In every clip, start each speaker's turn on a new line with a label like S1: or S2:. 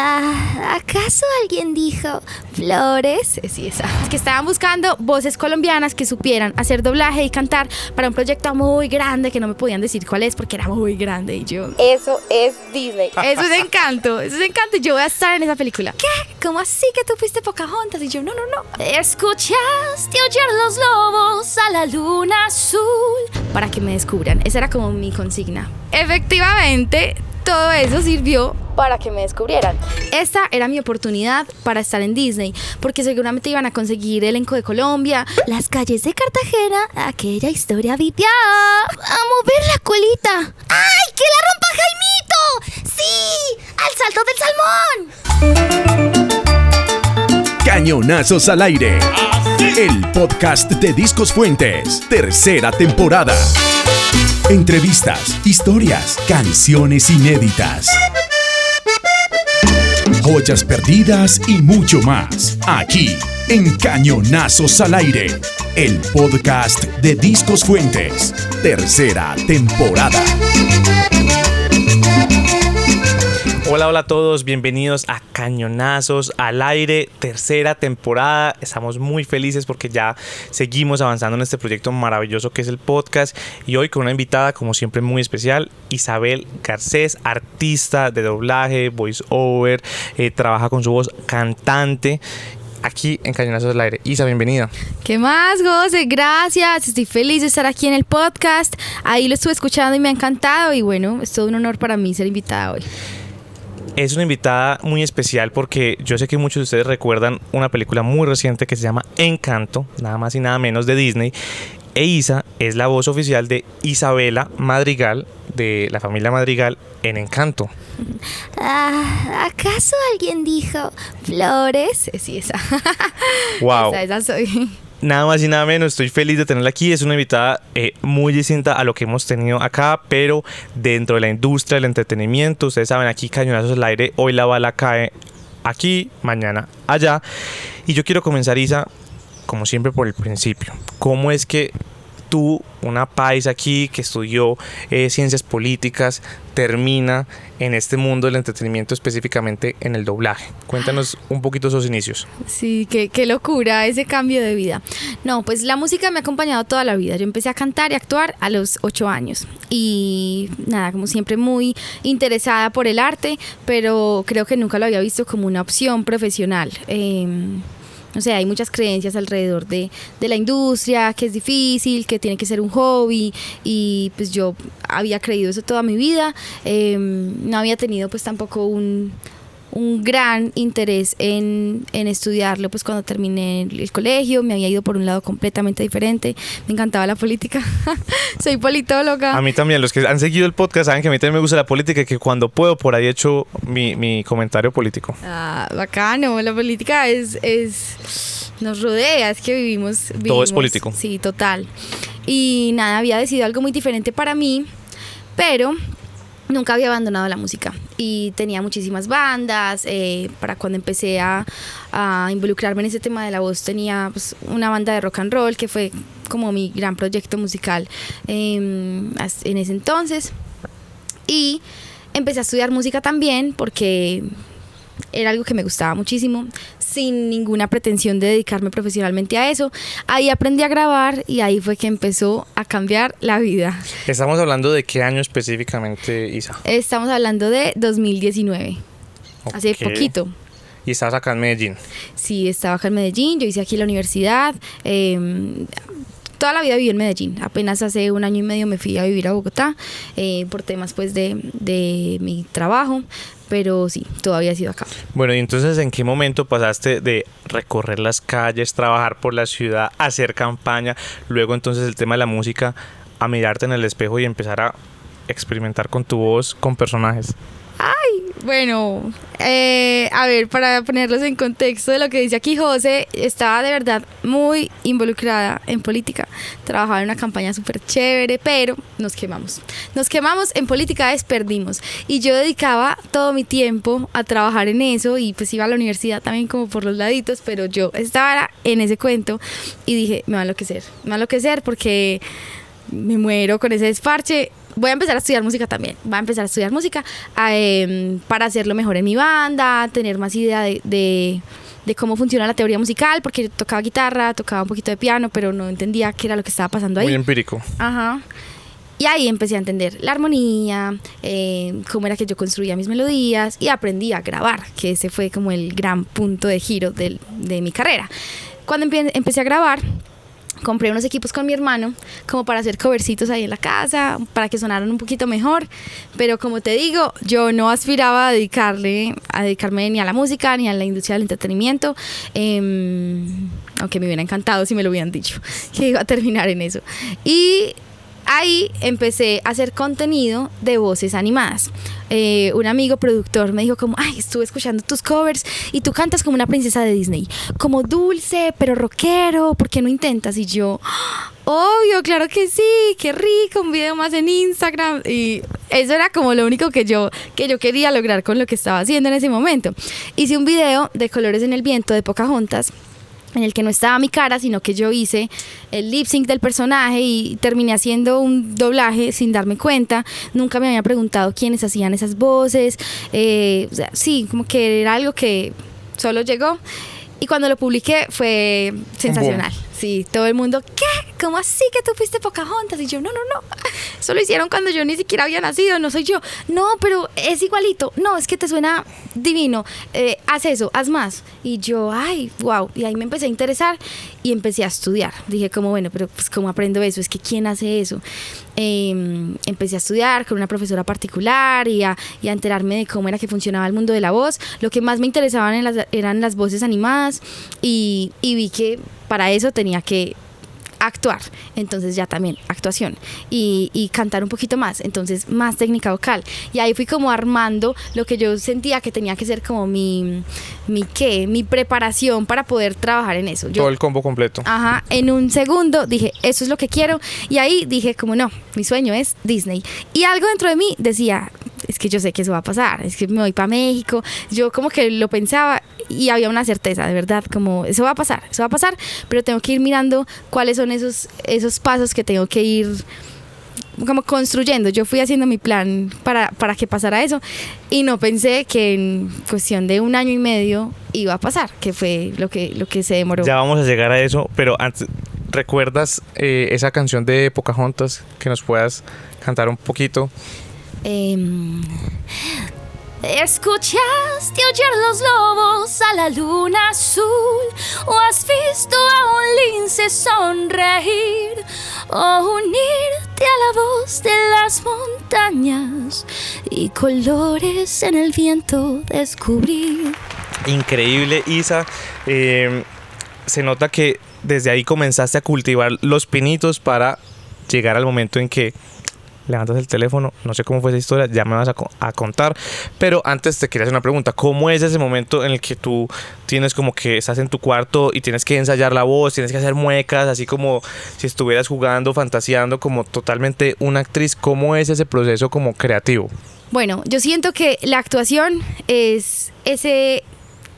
S1: ¿Acaso alguien dijo flores? Sí, esa. Es que estaban buscando voces colombianas que supieran hacer doblaje y cantar para un proyecto muy grande que no me podían decir cuál es porque era muy grande. Y yo, eso es Disney. Eso es Encanto. Eso es Encanto. Y yo voy a estar en esa película. ¿Qué? ¿Cómo así que tú fuiste Pocahontas? Y yo, no. Escuchaste aullar los lobos a la luna azul para que me descubran. Esa era como mi consigna. Efectivamente, todo eso sirvió para que me descubrieran. Esta era mi oportunidad para estar en Disney, porque seguramente iban a conseguir elenco de Colombia, las calles de Cartagena, aquella historia vivió. A mover la colita. ¡Ay, que la rompa Jaimito! ¡Sí! ¡Al salto del salmón!
S2: Cañonazos al aire. El podcast de Discos Fuentes, tercera temporada. Entrevistas, historias, canciones inéditas, joyas perdidas y mucho más. Aquí, en Cañonazos al aire, el podcast de Discos Fuentes, tercera temporada.
S3: Hola a todos, bienvenidos a Cañonazos al aire, tercera temporada. Estamos muy felices porque ya seguimos avanzando en este proyecto maravilloso que es el podcast. Y hoy con una invitada, como siempre, muy especial, Isabel Garcés, artista de doblaje, voice over, trabaja con su voz, cantante. Aquí en Cañonazos al aire. Isa, bienvenida.
S1: ¿Qué más, José? Gracias. Estoy feliz de estar aquí en el podcast. Ahí lo estuve escuchando y me ha encantado. Y bueno, es todo un honor para mí ser invitada hoy.
S3: Es una invitada muy especial porque yo sé que muchos de ustedes recuerdan una película muy reciente que se llama Encanto, nada más y nada menos de Disney. E Isa es la voz oficial de Isabela Madrigal, de la familia Madrigal, en Encanto.
S1: ¿Acaso alguien dijo flores? Sí, esa.
S3: Wow.
S1: Esa soy.
S3: Nada más y nada menos, estoy feliz de tenerla aquí. Es una invitada muy distinta a lo que hemos tenido acá, pero dentro de la industria del entretenimiento. Ustedes saben, aquí Cañonazos al aire, hoy la bala cae aquí, mañana allá. Y yo quiero comenzar, Isa, como siempre, por el principio. ¿Cómo es que tú, una paisa aquí que estudió ciencias políticas, termina en este mundo del entretenimiento, específicamente en el doblaje? Cuéntanos un poquito esos inicios.
S1: Sí, qué locura ese cambio de vida. No, pues la música me ha acompañado toda la vida. Yo empecé a cantar y actuar a los 8 años. Y nada, como siempre muy interesada por el arte, pero creo que nunca lo había visto como una opción profesional. No sé, hay muchas creencias alrededor de la industria, que es difícil, que tiene que ser un hobby, y pues yo había creído eso toda mi vida. No había tenido pues tampoco un gran interés en estudiarlo pues cuando terminé el colegio. Me había ido por un lado completamente diferente. Me encantaba la política. Soy politóloga.
S3: A mí también. Los que han seguido el podcast saben que a mí también me gusta la política y que cuando puedo por ahí echo mi comentario político.
S1: Bacano. La política nos rodea, es que vivimos.
S3: Todo es político.
S1: Sí, total. Y nada, había decidido algo muy diferente para mí, pero nunca había abandonado la música y tenía muchísimas bandas. Para cuando empecé a involucrarme en ese tema de la voz, tenía pues una banda de rock and roll que fue como mi gran proyecto musical en ese entonces. Y empecé a estudiar música también porque era algo que me gustaba muchísimo, sin ninguna pretensión de dedicarme profesionalmente a eso. Ahí aprendí a grabar y ahí fue que empezó a cambiar la vida.
S3: ¿Estamos hablando de qué año específicamente, Isa?
S1: Estamos hablando de 2019, hace poquito.
S3: ¿Y estabas acá en Medellín?
S1: Sí, estaba acá en Medellín, yo hice aquí la universidad. Toda la vida viví en Medellín. Apenas hace 1 año y medio me fui a vivir a Bogotá por temas pues de mi trabajo, pero sí, todavía he sido acá.
S3: Bueno, y entonces, ¿en qué momento pasaste de recorrer las calles, trabajar por la ciudad, hacer campaña, luego entonces el tema de la música, a mirarte en el espejo y empezar a experimentar con tu voz, con personajes?
S1: Bueno, a ver, para ponerlos en contexto de lo que dice aquí José, estaba de verdad muy involucrada en política. Trabajaba en una campaña súper chévere, pero nos quemamos. En política perdimos. Y yo dedicaba todo mi tiempo a trabajar en eso y pues iba a la universidad también como por los laditos, pero yo estaba en ese cuento y dije, me va a enloquecer porque me muero con ese desparche. voy a empezar a estudiar música también. Voy a empezar a estudiar música para hacerlo mejor en mi banda, tener más idea de cómo funciona la teoría musical, porque yo tocaba guitarra, tocaba un poquito de piano, pero no entendía qué era lo que estaba pasando ahí.
S3: Muy empírico.
S1: Ajá. Y ahí empecé a entender la armonía, cómo era que yo construía mis melodías y aprendí a grabar, que ese fue como el gran punto de giro de mi carrera. Cuando empecé a grabar, compré unos equipos con mi hermano como para hacer covercitos ahí en la casa, para que sonaran un poquito mejor, pero como te digo, yo no aspiraba a dedicarme ni a la música ni a la industria del entretenimiento, aunque me hubiera encantado si me lo hubieran dicho que iba a terminar en eso. Y ahí empecé a hacer contenido de voces animadas. Un amigo productor me dijo como, ay, estuve escuchando tus covers y tú cantas como una princesa de Disney, como dulce, pero rockero, ¿por qué no intentas? Y yo, obvio, claro que sí, qué rico, un video más en Instagram. Y eso era como lo único que yo quería lograr con lo que estaba haciendo en ese momento. Hice un video de Colores en el Viento de Pocahontas, en el que no estaba mi cara, sino que yo hice el lip sync del personaje y terminé haciendo un doblaje sin darme cuenta. Nunca me había preguntado quiénes hacían esas voces. O sea, sí, como que era algo que solo llegó. Y cuando lo publiqué fue sensacional. Sí, todo el mundo, ¿qué? ¿Cómo así que tú fuiste Pocahontas? Y yo, no. Eso lo hicieron cuando yo ni siquiera había nacido, no soy yo. No, pero es igualito. No, es que te suena divino. Haz eso, haz más. Y yo, ay, wow. Y ahí me empecé a interesar y empecé a estudiar. Dije como, bueno, pero pues ¿cómo aprendo eso? Es que ¿quién hace eso? Empecé a estudiar con una profesora particular y a enterarme de cómo era que funcionaba el mundo de la voz. Lo que más me interesaban eran las voces animadas y vi que para eso tenía que actuar, entonces ya también actuación y cantar un poquito más, entonces más técnica vocal, y ahí fui como armando lo que yo sentía que tenía que ser como mi preparación para poder trabajar en eso.
S3: Todo el combo completo.
S1: Ajá, en un segundo dije, eso es lo que quiero, y ahí dije como no, mi sueño es Disney, y algo dentro de mí decía, es que yo sé que eso va a pasar, es que me voy para México. Yo como que lo pensaba y había una certeza, de verdad, como eso va a pasar, pero tengo que ir mirando cuáles son esos pasos que tengo que ir como construyendo. Yo fui haciendo mi plan para que pasara eso y no pensé que en cuestión de 1 año y medio iba a pasar, que fue lo que se demoró.
S3: Ya vamos a llegar a eso, pero antes, ¿recuerdas esa canción de Pocahontas que nos puedas cantar un poquito?
S1: ¿Escuchaste aullar los lobos a la luna azul? ¿O has visto a un lince sonreír? ¿O unirte a la voz de las montañas y colores en el viento descubrir?
S3: Increíble, Isa. Se nota que desde ahí comenzaste a cultivar los pinitos para llegar al momento en que levantas el teléfono. No sé cómo fue esa historia, ya me vas a contar, pero antes te quería hacer una pregunta. ¿Cómo es ese momento en el que tú tienes como que estás en tu cuarto y tienes que ensayar la voz, tienes que hacer muecas, así como si estuvieras jugando, fantaseando como totalmente una actriz? ¿Cómo es ese proceso como creativo?
S1: Bueno, yo siento que la actuación es ese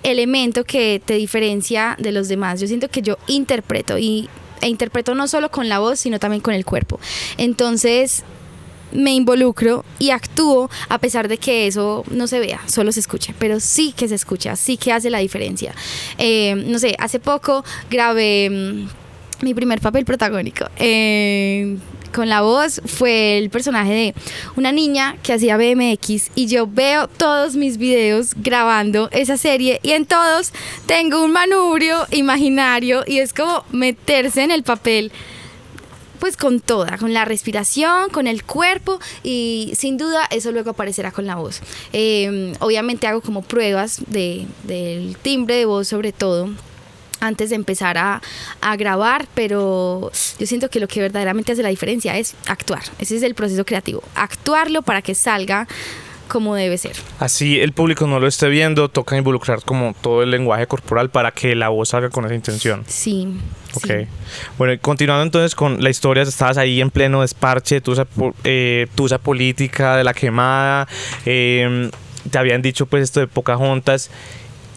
S1: elemento que te diferencia de los demás. Yo siento que yo interpreto e interpreto no solo con la voz, sino también con el cuerpo. Entonces me involucro y actúo a pesar de que eso no se vea, solo se escuche, pero sí que se escucha, sí que hace la diferencia. No sé, hace poco grabé mi primer papel protagónico con la voz. Fue el personaje de una niña que hacía BMX y yo veo todos mis videos grabando esa serie y en todos tengo un manubrio imaginario y es como meterse en el papel pues con la respiración, con el cuerpo, y sin duda eso luego aparecerá con la voz. Obviamente hago como pruebas del timbre de voz, sobre todo antes de empezar a grabar, pero yo siento que lo que verdaderamente hace la diferencia es actuar. Ese es el proceso creativo, actuarlo para que salga como debe ser. Así
S3: el público no lo esté viendo, toca involucrar como todo el lenguaje corporal para que la voz salga con esa intención.
S1: Sí.
S3: Ok. Sí. Bueno, continuando entonces con la historia, estabas ahí en pleno desparche, tusa política de la quemada, te habían dicho pues esto de Pocahontas,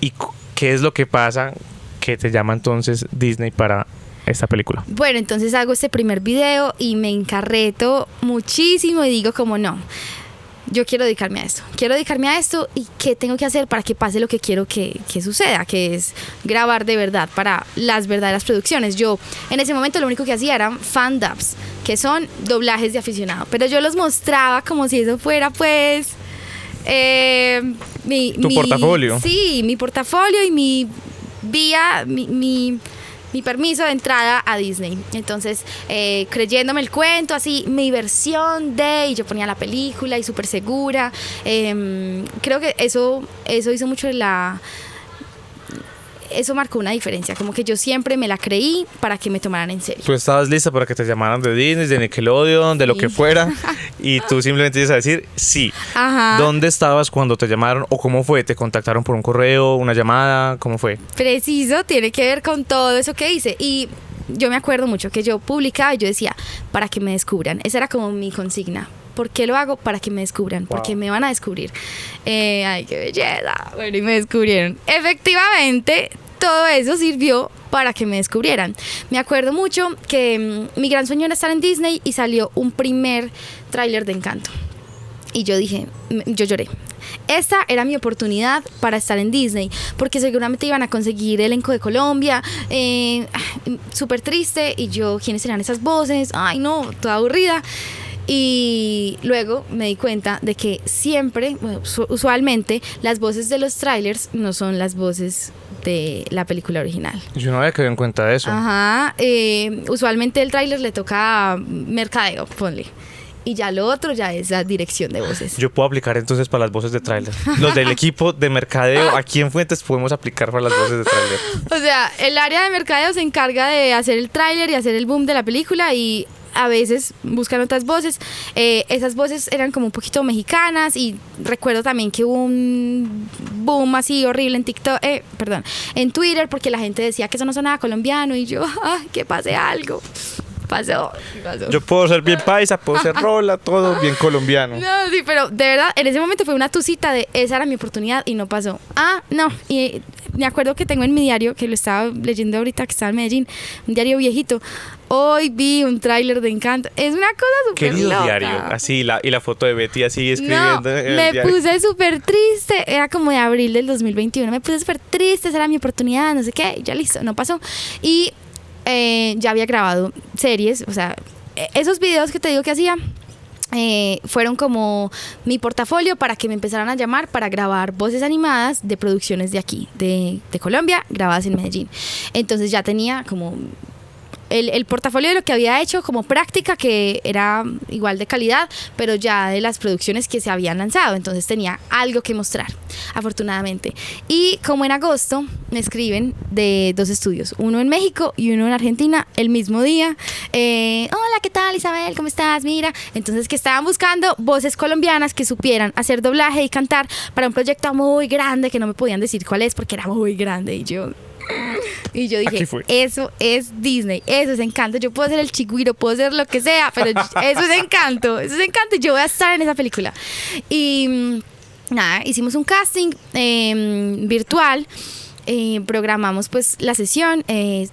S3: y ¿qué es lo que pasa que te llama entonces Disney para esta película?
S1: Bueno, entonces hago este primer video y me encarreto muchísimo y digo como no, yo quiero dedicarme a esto y qué tengo que hacer para que pase lo que quiero que suceda, que es grabar de verdad para las verdaderas producciones. Yo en ese momento lo único que hacía eran fan dubs, que son doblajes de aficionado, pero yo los mostraba como si eso fuera pues
S3: ¿Tu portafolio?
S1: Sí, mi portafolio y mi permiso de entrada a Disney. Entonces, creyéndome el cuento, así, mi versión y yo ponía la película y súper segura. Creo que eso hizo mucho eso marcó una diferencia, como que yo siempre me la creí para que me tomaran en serio.
S3: Tú estabas lista para que te llamaran de Disney, de Nickelodeon, de lo que fuera, y tú simplemente ibas a decir sí.
S1: Ajá.
S3: ¿Dónde estabas cuando te llamaron o cómo fue? ¿Te contactaron por un correo, una llamada? ¿Cómo fue?
S1: Preciso, tiene que ver con todo eso que hice. Y yo me acuerdo mucho que yo publicaba y yo decía, para que me descubran. Esa era como mi consigna. ¿Por qué lo hago? Para que me descubran, porque me van a descubrir. Ay, qué belleza. Bueno, y me descubrieron. Efectivamente, todo eso sirvió para que me descubrieran. Me acuerdo mucho que mi gran sueño era estar en Disney y salió un primer tráiler de Encanto. Y yo dije, yo lloré. Esta era mi oportunidad para estar en Disney, porque seguramente iban a conseguir elenco de Colombia, súper triste, y yo, ¿quiénes serán esas voces? Ay, no, toda aburrida. Y luego me di cuenta de que siempre, bueno, usualmente, las voces de los trailers no son las voces de la película original.
S3: Yo no había quedado en cuenta de eso.
S1: Ajá, usualmente el tráiler le toca a mercadeo, ponle. Y ya lo otro ya es la dirección de voces.
S3: Yo puedo aplicar entonces para las voces de tráiler. Los del equipo de mercadeo, aquí en Fuentes podemos aplicar para las voces de tráiler.
S1: O sea, el área de mercadeo se encarga de hacer el tráiler y hacer el boom de la película, y a veces buscan otras voces. Esas voces eran como un poquito mexicanas, y recuerdo también que hubo un boom así horrible en TikTok, en Twitter, porque la gente decía que eso no sonaba colombiano, y yo, que pase algo. Pasó.
S3: Yo puedo ser bien paisa, puedo ser rola, todo bien colombiano.
S1: No, sí, pero de verdad, en ese momento fue una tucita de esa era mi oportunidad y no pasó. No, y me acuerdo que tengo en mi diario, que lo estaba leyendo ahorita, que estaba en Medellín, un diario viejito. Hoy vi un tráiler de Encanto. Es una cosa súper
S3: Querido
S1: loca.
S3: diario, así, y la foto de Betty así escribiendo.
S1: No,
S3: en el
S1: me
S3: diario.
S1: puse súper triste. Era como de abril del 2021. Me puse súper triste, esa era mi oportunidad, no sé qué. Ya listo, no pasó. Y ya había grabado series, o sea, esos videos que te digo que hacía fueron como mi portafolio para que me empezaran a llamar para grabar voces animadas de producciones de aquí, de Colombia, grabadas en Medellín. Entonces ya tenía como el portafolio de lo que había hecho como práctica, que era igual de calidad, pero ya de las producciones que se habían lanzado. Entonces tenía algo que mostrar, afortunadamente. Y como en agosto me escriben de 2 estudios, uno en México y uno en Argentina, el mismo día. Hola, ¿qué tal, Isabel? ¿Cómo estás? Mira, entonces que estaban buscando voces colombianas que supieran hacer doblaje y cantar para un proyecto muy grande, que no me podían decir cuál es porque era muy grande. Y yo dije, eso es Disney, eso es Encanto. Yo puedo ser el chigüiro, puedo ser lo que sea, pero eso es Encanto, y yo voy a estar en esa película. Y nada, hicimos un casting virtual. Programamos pues la sesión,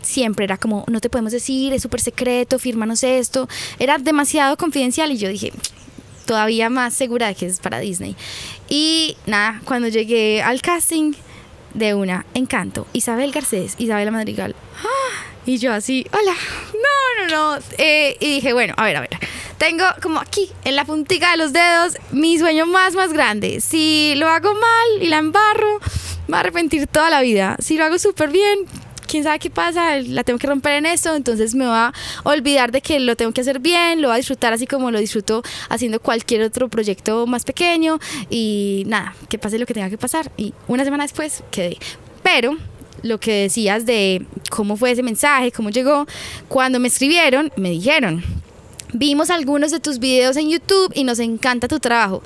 S1: siempre era como, no te podemos decir, es súper secreto, fírmanos esto. Era demasiado confidencial, y yo dije, todavía más segura de que es para Disney. Y nada, cuando llegué al casting, de una, Encanto, Isabel Garcés, Isabela Madrigal. Y yo así, hola, no. Y dije, bueno, a ver. Tengo como aquí, en la puntica de los dedos, mi sueño más grande. Si lo hago mal y la embarro, me va a arrepentir toda la vida. Si lo hago súper bien, quién sabe qué pasa, la tengo que romper en esto, entonces me va a olvidar de que lo tengo que hacer bien, lo voy a disfrutar así como lo disfruto haciendo cualquier otro proyecto más pequeño, y nada, que pase lo que tenga que pasar. Y una semana después quedé. Pero lo que decías de cómo fue ese mensaje, cómo llegó, cuando me escribieron, me dijeron, vimos algunos de tus videos en YouTube y nos encanta tu trabajo.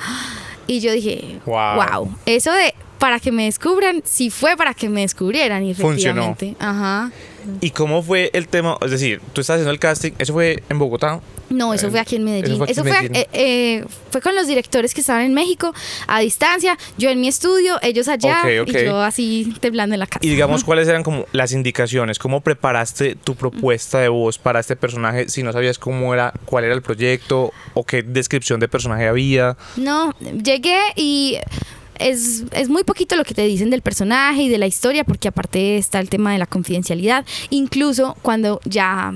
S1: Y yo dije, wow, eso de para que me descubran, sí fue para que me descubrieran, y efectivamente.
S3: Funcionó.
S1: Ajá.
S3: ¿Y cómo fue el tema? Es decir, tú estás haciendo el casting, eso fue en Bogotá.
S1: No, eso fue aquí en Medellín.
S3: Eso fue aquí en Medellín.
S1: Fue con los directores que estaban en México, a distancia, yo en mi estudio, ellos allá,
S3: Ok.
S1: y yo así temblando en la casa.
S3: Y digamos, ¿cuáles eran como las indicaciones? ¿Cómo preparaste tu propuesta de voz para este personaje si no sabías cuál era el proyecto o qué descripción de personaje había?
S1: No, llegué y es muy poquito lo que te dicen del personaje y de la historia, porque aparte está el tema de la confidencialidad. Incluso cuando ya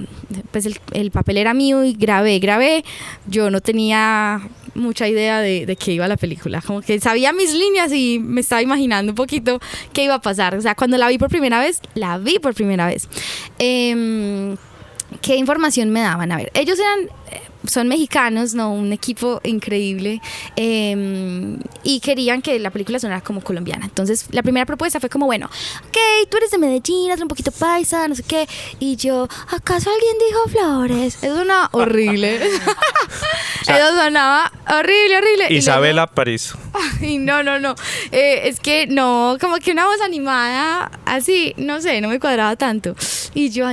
S1: pues el papel era mío y grabé, yo no tenía mucha idea de qué iba la película. Como que sabía mis líneas y me estaba imaginando un poquito qué iba a pasar. O sea, cuando la vi por primera vez. ¿Qué información me daban? A ver, ellos son mexicanos, ¿no? Un equipo increíble, y querían que la película sonara como colombiana. Entonces la primera propuesta fue como, bueno, ok, tú eres de Medellín, hazlo un poquito paisa, no sé qué. Y yo, ¿acaso alguien dijo Flores? Eso sonaba horrible.
S3: O sea,
S1: eso sonaba horrible.
S3: Isabela París.
S1: Ay, no. Es que no, como que una voz animada así, no sé, no me cuadraba tanto. Y yo,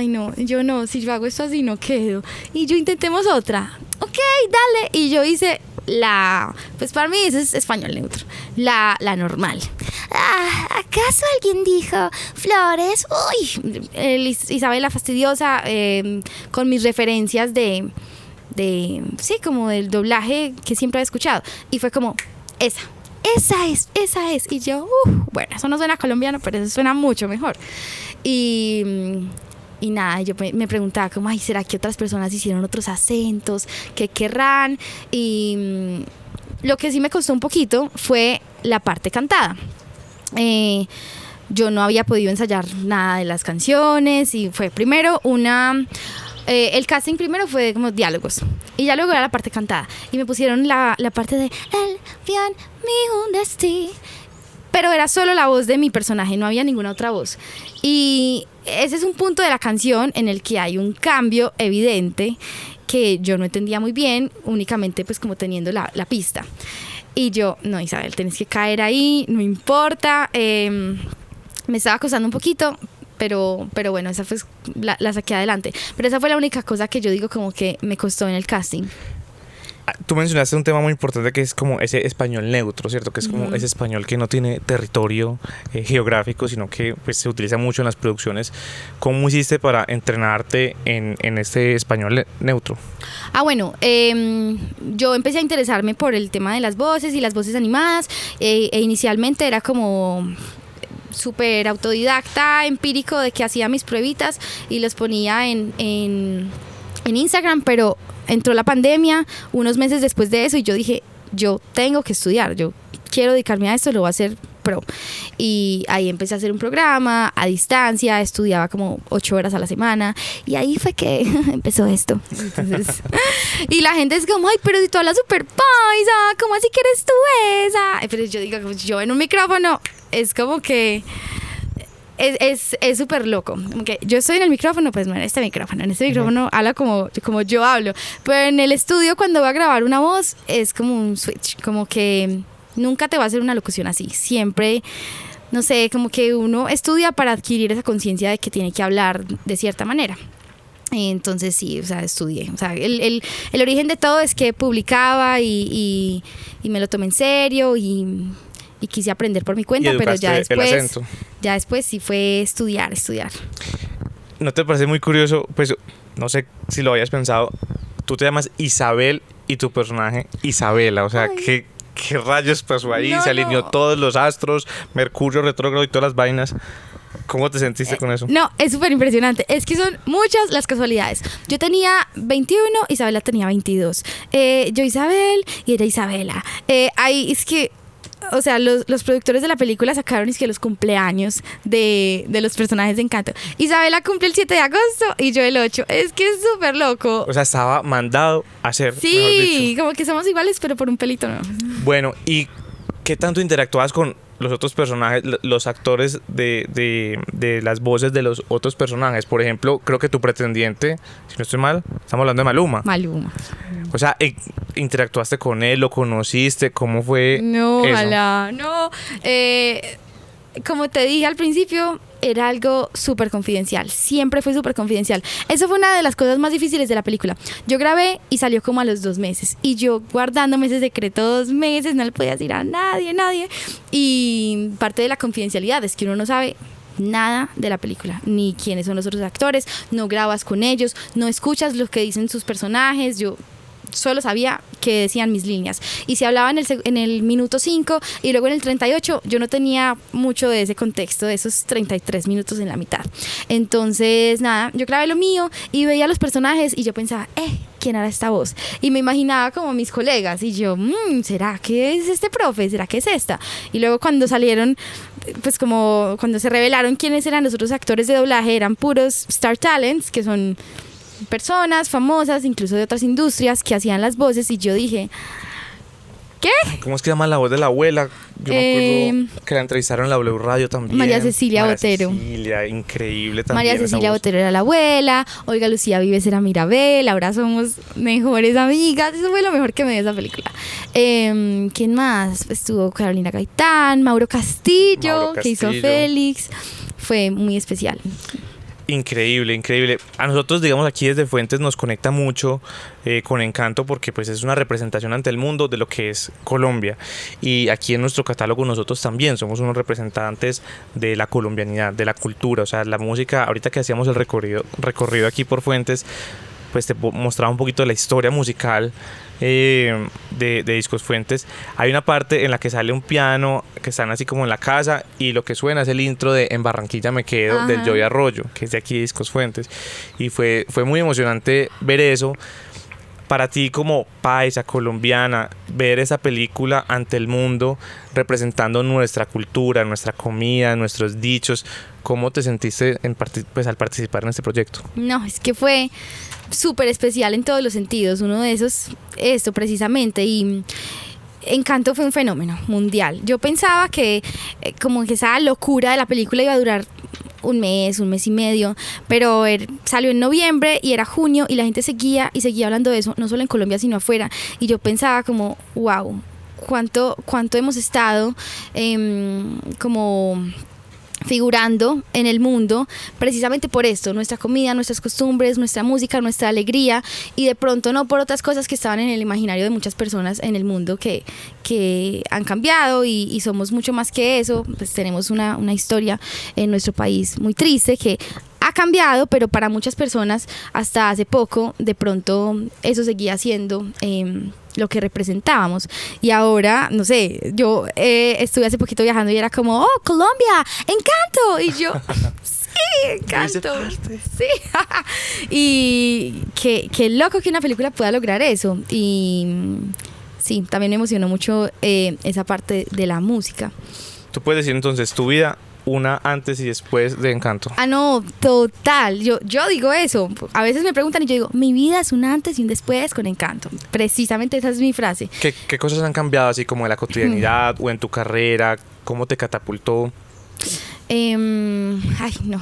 S1: si yo hago esto así no quedo. Y yo, intentemos otra. Ok, dale. Y yo hice pues para mí ese es español neutro, la normal. ¿Acaso alguien dijo Flores? Uy, Isabela fastidiosa, con mis referencias sí, como del doblaje que siempre he escuchado. Y fue como, esa es. Y yo, bueno, eso no suena colombiano, pero eso suena mucho mejor. Y nada, yo me preguntaba como, ay, ¿será que otras personas hicieron otros acentos? ¿Qué querrán? Y lo que sí me costó un poquito fue la parte cantada. Yo no había podido ensayar nada de las canciones y fue primero el casting primero fue como diálogos y ya luego era la parte cantada y me pusieron la parte de El bien mi un destino, pero era solo la voz de mi personaje, no había ninguna otra voz. Y ese es un punto de la canción en el que hay un cambio evidente que yo no entendía muy bien, únicamente pues como teniendo la pista. Y yo, no, Isabel, tenés que caer ahí, no importa. Me estaba costando un poquito, pero bueno, esa fue la saqué adelante. Pero esa fue la única cosa que yo digo como que me costó en el casting.
S3: Tú mencionaste un tema muy importante que es como ese español neutro, ¿cierto? Que es como ese español que no tiene territorio geográfico, sino que pues, se utiliza mucho en las producciones. ¿Cómo hiciste para entrenarte en este español neutro?
S1: Bueno, yo empecé a interesarme por el tema de las voces y las voces animadas. Inicialmente era como súper autodidacta, empírico, de que hacía mis pruebitas y los ponía en Instagram, pero entró la pandemia unos meses después de eso y yo dije, yo tengo que estudiar, yo quiero dedicarme a esto, lo voy a hacer pro. Y ahí empecé a hacer un programa a distancia, estudiaba como 8 horas a la semana y ahí fue que empezó esto. Entonces, y la gente es como, ay, pero si tú hablas súper paisa, ¿cómo así que eres tú esa? Pero yo digo, yo en un micrófono es como que es súper loco. Como que yo estoy en el micrófono, pues no en este micrófono. En este micrófono habla como yo hablo. Pero en el estudio, cuando va a grabar una voz, es como un switch. Como que nunca te va a hacer una locución así. Siempre, no sé, como que uno estudia para adquirir esa conciencia de que tiene que hablar de cierta manera. Entonces sí, o sea, estudié. O sea, el origen de todo es que publicaba y me lo tomé en serio y quise aprender por mi cuenta, pero ya después sí fue estudiar.
S3: ¿No te parece muy curioso? Pues no sé si lo habías pensado. Tú te llamas Isabel y tu personaje Isabela. O sea, ¿qué rayos pasó ahí? Se alineó todos los astros, Mercurio retrógrado y todas las vainas. ¿Cómo te sentiste con eso?
S1: No, es súper impresionante. Es que son muchas las casualidades. Yo tenía 21, Isabela tenía 22. Yo Isabel y ella Isabela. Ahí es que, o sea, los productores de la película sacaron es que los cumpleaños de los personajes de Encanto. Isabela cumple el 7 de agosto y yo el 8. Es que es súper loco.
S3: O sea, estaba mandado a hacer.
S1: Sí, como que somos iguales, pero por un pelito no.
S3: Bueno, ¿y qué tanto interactuabas con los otros personajes, los actores de las voces de los otros personajes? Por ejemplo, creo que tu pretendiente, si no estoy mal, estamos hablando de Maluma. O sea, ¿interactuaste con él? ¿Lo conociste? ¿Cómo fue
S1: No,
S3: eso?
S1: ojalá, no. Como te dije al principio, era algo súper confidencial, siempre fue súper confidencial. Eso fue una de las cosas más difíciles de la película. Yo grabé y salió como a los 2 meses, y yo guardándome ese secreto 2 meses, no le podía decir a nadie. Y parte de la confidencialidad es que uno no sabe nada de la película, ni quiénes son los otros actores, no grabas con ellos, no escuchas lo que dicen sus personajes. Yo solo sabía que decían mis líneas, y si hablaba en el minuto 5 y luego en el 38, yo no tenía mucho de ese contexto, de esos 33 minutos en la mitad. Entonces nada, yo grabé lo mío y veía a los personajes y yo pensaba, ¿quién hará esta voz? Y me imaginaba como mis colegas, y yo, ¿será que es este profe? ¿Será que es esta? Y luego cuando salieron, pues como cuando se revelaron quiénes eran los otros actores de doblaje, eran puros Star Talents, que son personas famosas, incluso de otras industrias, que hacían las voces, y yo dije, ¿qué?
S3: ¿Cómo es que llama la voz de la abuela? Yo me acuerdo que la entrevistaron en la W Radio también.
S1: María Cecilia Botero.
S3: Cecilia, increíble también.
S1: María Cecilia Botero era la abuela, Olga Lucía Vives era Mirabel, ahora somos mejores amigas. Eso fue lo mejor que me dio esa película. ¿Quién más? Estuvo Carolina Gaitán, Mauro Castillo, que hizo Félix. Fue muy especial.
S3: Increíble, increíble. A nosotros, digamos, aquí desde Fuentes nos conecta mucho con Encanto, porque pues es una representación ante el mundo de lo que es Colombia, y aquí en nuestro catálogo nosotros también somos unos representantes de la colombianidad, de la cultura. O sea, la música, ahorita que hacíamos el recorrido aquí por Fuentes, pues te mostraba un poquito de la historia musical de Discos Fuentes. Hay una parte en la que sale un piano, que están así como en la casa, y lo que suena es el intro de En Barranquilla me quedo. Ajá. Del Joey Arroyo, que es de aquí de Discos Fuentes, y fue muy emocionante ver eso. Para ti, como paisa colombiana, ver esa película ante el mundo representando nuestra cultura, nuestra comida, nuestros dichos, ¿cómo te sentiste al participar en este proyecto?
S1: No, es que fue súper especial en todos los sentidos. Uno de esos, esto precisamente, y Encanto fue un fenómeno mundial. Yo pensaba que como que esa locura de la película iba a durar un mes y medio, pero salió en noviembre y era junio, y la gente seguía hablando de eso, no solo en Colombia sino afuera, y yo pensaba como, wow, cuánto hemos estado como figurando en el mundo precisamente por esto, nuestra comida, nuestras costumbres, nuestra música, nuestra alegría, y de pronto no por otras cosas que estaban en el imaginario de muchas personas en el mundo que han cambiado, y somos mucho más que eso. Pues tenemos una historia en nuestro país muy triste que ha cambiado, pero para muchas personas hasta hace poco de pronto eso seguía siendo lo que representábamos. Y ahora, no sé, yo estuve hace poquito viajando y era como, ¡oh, Colombia! ¡Encanto! Y yo, sí, Encanto. Sí. Y qué loco que una película pueda lograr eso. Y sí, también me emocionó mucho esa parte de la música.
S3: ¿Tú puedes decir entonces tu vida una antes y después de Encanto?
S1: Ah, no, total. Yo digo eso. A veces me preguntan y yo digo, mi vida es un antes y un después con Encanto. Precisamente esa es mi frase.
S3: ¿Qué cosas han cambiado así como en la cotidianidad o en tu carrera? ¿Cómo te catapultó?
S1: Ay, no.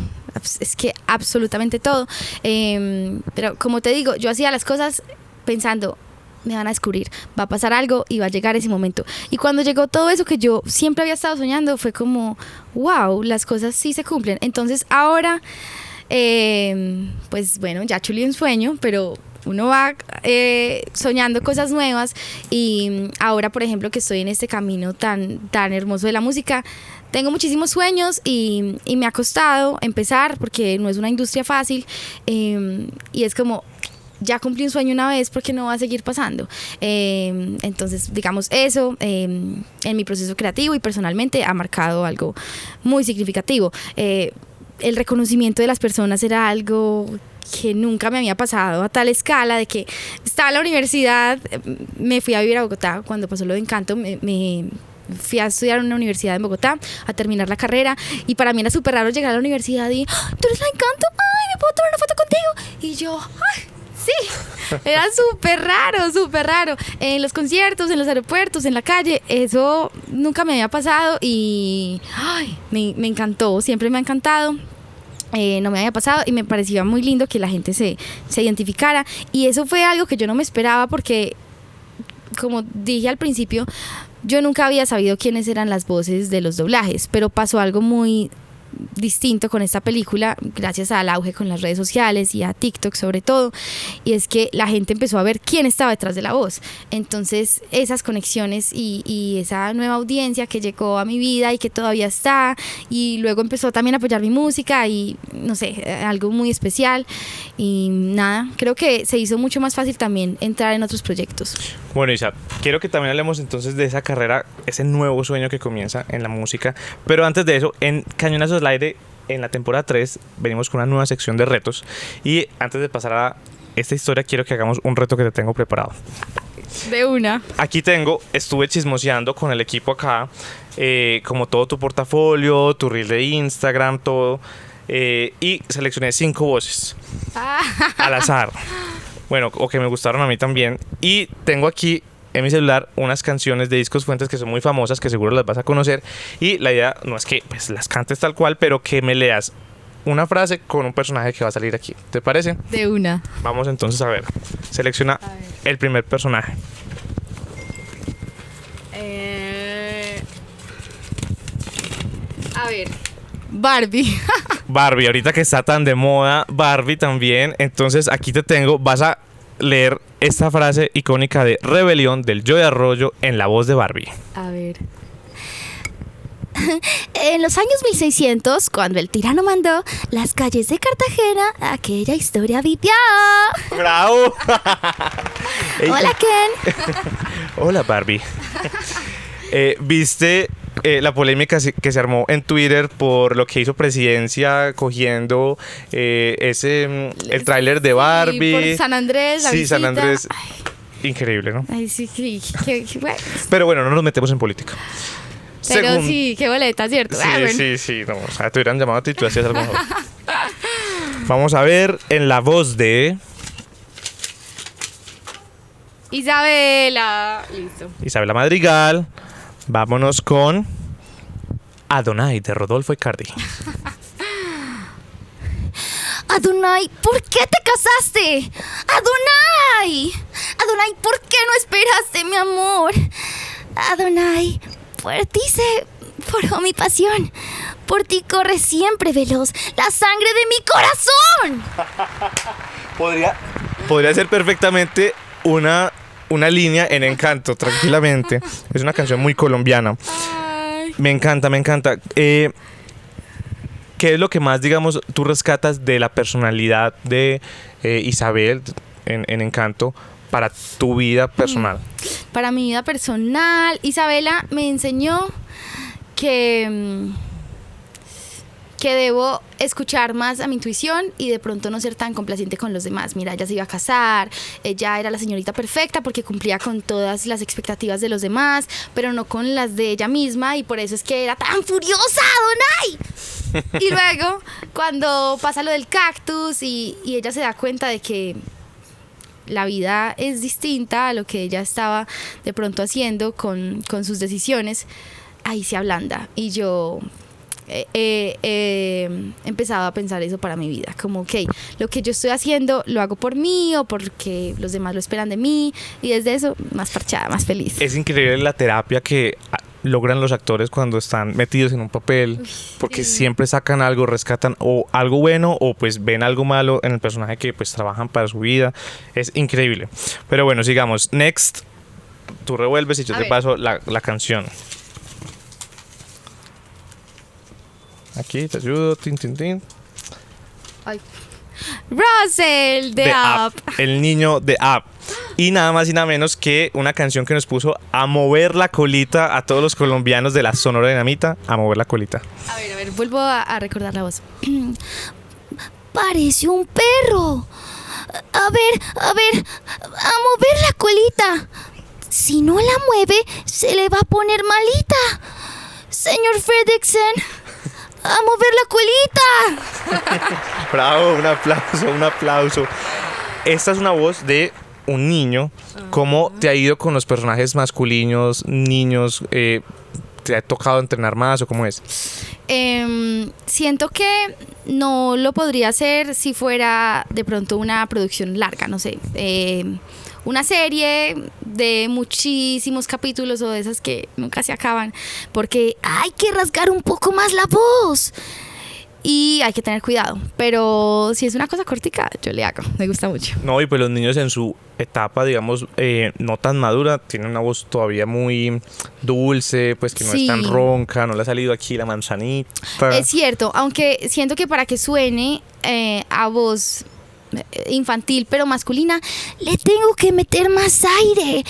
S1: Es que absolutamente todo. Pero como te digo, yo hacía las cosas pensando, me van a descubrir, va a pasar algo y va a llegar ese momento. Y cuando llegó todo eso que yo siempre había estado soñando, fue como, wow, las cosas sí se cumplen. Entonces ahora, pues bueno, ya chulé un sueño, pero uno va soñando cosas nuevas. Y ahora, por ejemplo, que estoy en este camino tan hermoso de la música, tengo muchísimos sueños y me ha costado empezar porque no es una industria fácil, y es como, ya cumplí un sueño una vez, porque no va a seguir pasando. Entonces, digamos, eso en mi proceso creativo y personalmente ha marcado algo muy significativo. El reconocimiento de las personas era algo que nunca me había pasado a tal escala, de que estaba en la universidad, me fui a vivir a Bogotá cuando pasó lo de Encanto, me fui a estudiar en una universidad en Bogotá, a terminar la carrera, y para mí era súper raro llegar a la universidad y, ¿tú eres la Encanto? ¡Ay, me puedo tomar una foto contigo! Y yo, ¡ay! Sí, era súper raro. En los conciertos, en los aeropuertos, en la calle, eso nunca me había pasado y ay, me encantó, siempre me ha encantado. No me había pasado y me parecía muy lindo que la gente se identificara, y eso fue algo que yo no me esperaba porque, como dije al principio, yo nunca había sabido quiénes eran las voces de los doblajes, pero pasó algo muy distinto con esta película, gracias al auge con las redes sociales y a TikTok sobre todo, y es que la gente empezó a ver quién estaba detrás de la voz. Entonces esas conexiones y esa nueva audiencia que llegó a mi vida y que todavía está, y luego empezó también a apoyar mi música y no sé, algo muy especial. Y nada, creo que se hizo mucho más fácil también entrar en otros proyectos.
S3: Bueno, Isa, quiero que también hablemos entonces de esa carrera, ese nuevo sueño que comienza en la música. Pero antes de eso, en Cañonazos al Aire, en la temporada 3, venimos con una nueva sección de retos. Y antes de pasar a esta historia, quiero que hagamos un reto que te tengo preparado.
S1: De una.
S3: Aquí estuve chismoseando con el equipo acá, como todo tu portafolio, tu reel de Instagram, todo. Y seleccioné 5 voces al azar. Bueno, o que me gustaron a mí también. Y tengo aquí en mi celular unas canciones de Discos Fuentes que son muy famosas, que seguro las vas a conocer. Y la idea no es que pues, las cantes tal cual, pero que me leas una frase con un personaje que va a salir aquí. ¿Te parece?
S1: De una.
S3: Vamos entonces a ver. Selecciona el primer personaje.
S1: A ver. Barbie.
S3: Barbie, ahorita que está tan de moda, Barbie también. Entonces aquí te tengo, vas a leer esta frase icónica de Rebelión del Joe Arroyo en la voz de Barbie.
S1: A ver. En los años 1600, cuando el tirano mandó, las calles de Cartagena, aquella historia vivió.
S3: ¡Bravo!
S1: Hola, Ken.
S3: Hola, Barbie. ¿Viste la polémica que se armó en Twitter por lo que hizo Presidencia cogiendo el tráiler de Barbie?
S1: Sí, por San Andrés, la visita.
S3: San Andrés.
S1: Ay.
S3: Increíble, ¿no?
S1: Ay, sí, bueno.
S3: Pero bueno, no nos metemos en política.
S1: Pero sí, qué boleta, ¿cierto?
S3: Sí, no, o sea, te hubieran llamado a ti y tú hacías algo mejor. Vamos a ver en la voz de
S1: Isabela. Listo.
S3: Isabela Madrigal. Vámonos con Adonai de Rodolfo Icardi.
S1: Adonai, ¿por qué te casaste? Adonai, ¿por qué no esperaste, mi amor? Adonai, por ti se forjó mi pasión. Por ti corre siempre veloz la sangre de mi corazón.
S3: Podría ser perfectamente una línea en Encanto, tranquilamente. Es una canción muy colombiana.
S1: Ay.
S3: Me encanta. ¿Qué es lo que más, digamos, tú rescatas de la personalidad de Isabel en Encanto para tu vida personal?
S1: Para mi vida personal, Isabela me enseñó que debo escuchar más a mi intuición y de pronto no ser tan complaciente con los demás. Mira, ella se iba a casar, ella era la señorita perfecta porque cumplía con todas las expectativas de los demás, pero no con las de ella misma, y por eso es que era tan furiosa, Adonai. Y luego, cuando pasa lo del cactus y ella se da cuenta de que la vida es distinta a lo que ella estaba de pronto haciendo con sus decisiones, ahí se ablanda. Y yo empezado a pensar eso para mi vida, como ok, lo que yo estoy haciendo lo hago por mí o porque los demás lo esperan de mí, y desde eso más parchada, más feliz.
S3: Es increíble la terapia que logran los actores cuando están metidos en un papel, porque siempre sacan algo, rescatan o algo bueno o pues ven algo malo en el personaje que pues trabajan para su vida. Es increíble. Pero bueno, sigamos. Next, tú revuelves y yo te paso la canción. Aquí te ayudo. Tin.
S1: Ay. Russell de Up.
S3: El niño de Up. Y nada más y nada menos que una canción que nos puso a mover la colita a todos los colombianos de la Sonora Dinamita, a mover la colita.
S1: A ver, vuelvo a recordar la voz. Parece un perro. A ver, a mover la colita. Si no la mueve, se le va a poner malita. Señor Fredrickson, a mover la colita.
S3: Bravo, un aplauso. Esta es una voz de un niño. ¿Cómo te ha ido con los personajes masculinos, niños? ¿Te ha tocado entrenar más o cómo es?
S1: Siento que no lo podría hacer si fuera de pronto una producción larga, no sé. Una serie de muchísimos capítulos o de esas que nunca se acaban, porque hay que rasgar un poco más la voz. y hay que tener cuidado. Pero si es una cosa cortica, yo le hago, me gusta mucho.
S3: No, y pues los niños en su etapa, digamos, no tan madura, tienen una voz todavía muy dulce, pues que no es tan ronca, no le ha salido aquí la manzanita.
S1: Es cierto, aunque siento que para que suene a voz infantil pero masculina, le tengo que meter más aire.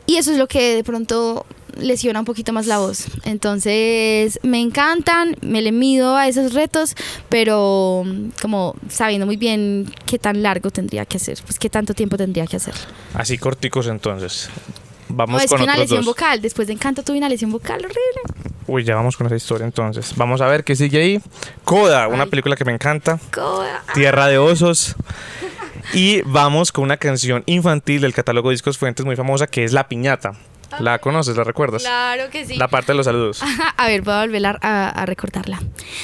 S1: Y eso es lo que de pronto lesiona un poquito más la voz. Entonces me encantan, me le mido a esos retos, pero como sabiendo muy bien qué tan largo tendría que hacer, pues qué tanto tiempo tendría que hacer.
S3: Así corticos entonces. Vamos
S1: no, es
S3: con
S1: que una
S3: otros
S1: lesión
S3: dos.
S1: vocal, después de Encanto tuve una lesión vocal horrible.
S3: Uy, ya vamos con esa historia entonces. Vamos a ver qué sigue ahí. Coda, una película que me encanta.
S1: Coda.
S3: Tierra de Osos. Y vamos con una canción infantil del catálogo Discos Fuentes muy famosa que es La Piñata. ¿La conoces? ¿La recuerdas?
S1: Claro que sí.
S3: La parte de los saludos.
S1: A ver, voy a volver a recordarla.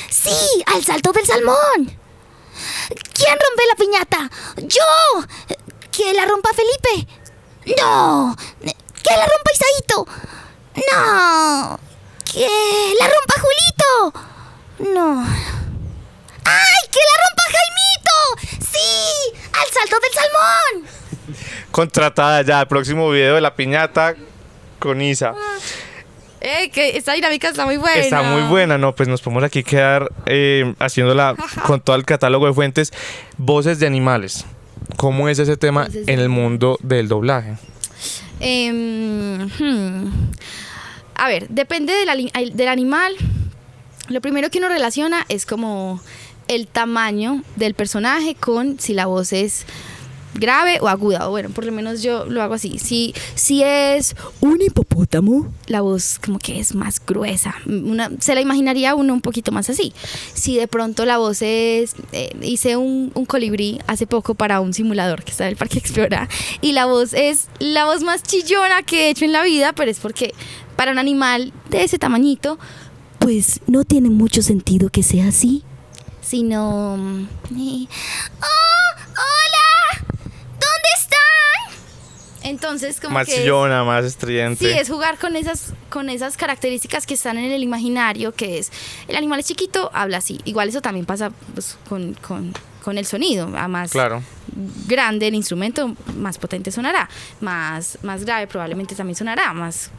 S1: Sí, al salto del salmón. ¿Quién rompe la piñata? ¡Yo! ¿Que la rompa Felipe? ¡No! ¡Que la rompa Isaíto! ¡No! ¡Que la rompa Julito! ¡No! ¡Ay! ¡Que la rompa Jaimito! ¡Sí! ¡Al salto del salmón!
S3: Contratada ya, el próximo video de La Piñata con Isa.
S1: Que esta dinámica está muy buena.
S3: Está muy buena, ¿no? Pues nos podemos aquí quedar haciéndola con todo el catálogo de fuentes. Voces de animales. ¿Cómo es ese tema en el mundo del doblaje?
S1: A ver, depende del animal. Lo primero que uno relaciona es como el tamaño del personaje con si la voz es grave o aguda, o bueno, por lo menos yo lo hago así. Si es un hipopótamo, la voz como que es más gruesa, se la imaginaría uno un poquito más así. Si de pronto la voz es, hice un colibrí hace poco para un simulador que está en el Parque Explora, y la voz es la voz más chillona que he hecho en la vida, pero es porque para un animal de ese tamañito, pues no tiene mucho sentido que sea así, sino... Entonces, como
S3: más
S1: que
S3: chillona, más estridente.
S1: sí, es jugar con esas características que están en el imaginario, que es el animal es chiquito, habla así. Igual eso también pasa pues, con el sonido. A más grande el instrumento, más potente sonará. Más grave probablemente también sonará, más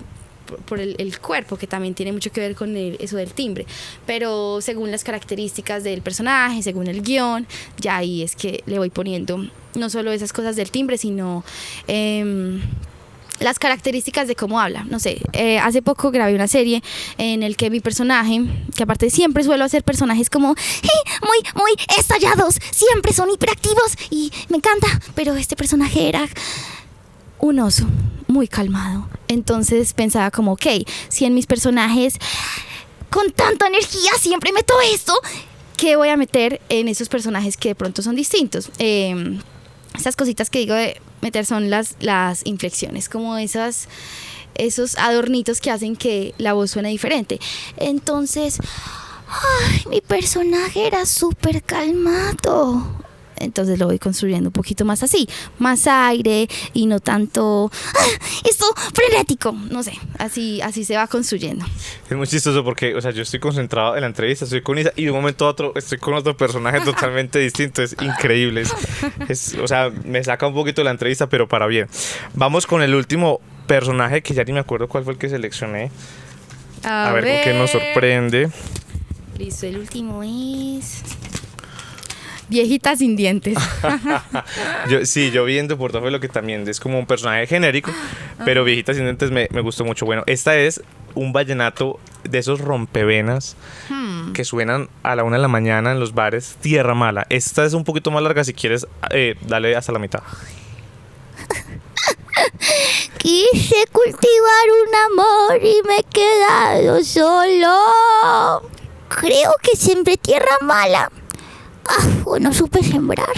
S1: por el cuerpo, que también tiene mucho que ver con eso del timbre. Pero según las características del personaje, según el guión, ya ahí es que le voy poniendo no solo esas cosas del timbre, sino las características de cómo habla. No sé, hace poco grabé una serie en el que mi personaje, que aparte siempre suelo hacer personajes como muy estallados, siempre son hiperactivos y me encanta, pero este personaje era un oso muy calmado. Entonces pensaba como, ok, si en mis personajes con tanta energía siempre meto esto, ¿qué voy a meter en esos personajes que de pronto son distintos? Esas cositas que digo de meter son las inflexiones, como esos adornitos que hacen que la voz suene diferente. Entonces, mi personaje era súper calmado. Entonces lo voy construyendo un poquito más así, más aire y no tanto esto frenético, no sé, así se va construyendo.
S3: Es muy chistoso porque, o sea, yo estoy concentrado en la entrevista, estoy con Isa y de un momento a otro estoy con otro personaje totalmente distinto, es increíble, o sea, me saca un poquito de la entrevista, pero para bien. Vamos con el último personaje que ya ni me acuerdo cuál fue el que seleccioné. A ver con qué nos sorprende.
S1: Listo, el último es... Viejita sin dientes.
S3: Yo vi en tu portafolio que también es como un personaje genérico, pero Viejita sin dientes me gustó mucho. Bueno, esta es un vallenato de esos rompevenas que suenan a la 1 de la mañana en los bares, Tierra Mala. Esta es un poquito más larga, si quieres, dale hasta la mitad.
S1: Quise cultivar un amor y me he quedado solo. Creo que sembré tierra mala. No supe sembrar.